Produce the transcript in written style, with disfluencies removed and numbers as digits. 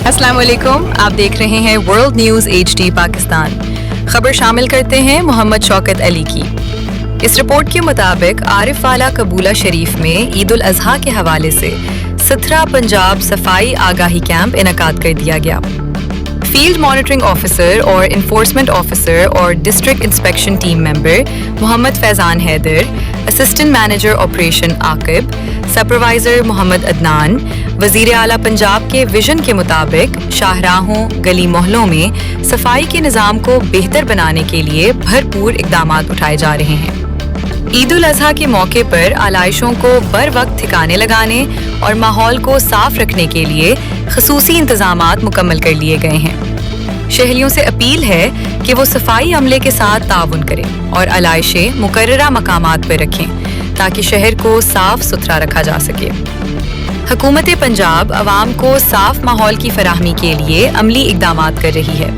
अस्सलाम वालेकुम, आप देख रहे हैं वर्ल्ड न्यूज़ HD पाकिस्तान। खबर शामिल करते हैं मोहम्मद शौकत अली की। इस रिपोर्ट के मुताबिक आरिफ वाला कबूला शरीफ में ईद उल अजहा के हवाले से 17 पंजाब सफाई आगाही कैंप इनकाद कर दिया गया। फील्ड मॉनिटरिंग ऑफिसर और इन्फोर्समेंट ऑफिसर और district inspection team member Mohammad Faizan Haider, assistant manager operation Aqib, supervisor Mohammad Adnan, वजीर आला पंजाब के विजन के मुताबिक शाहराहों गली मोहल्लों में सफाई के निज़ाम को बेहतर बनाने के लिए भरपूर इकदाम उठाए जा रहे हैं। ईद उल अजहा के मौके पर आलाइशों को बर वक्त ठिकाने लगाने और माहौल को साफ रखने के लिए खसूसी इंतजामात मुकम्मल कर लिए गए हैं। शहरियों से अपील है कि वो सफाई अमले के साथ ताउन करें और आलाइशें मुकर्ररा मकामात पर रखें ताकि शहर को साफ सुथरा रखा जा सके। हुकूमत पंजाब अवाम को साफ माहौल की फराहमी के लिए अमली इकदामात कर रही है।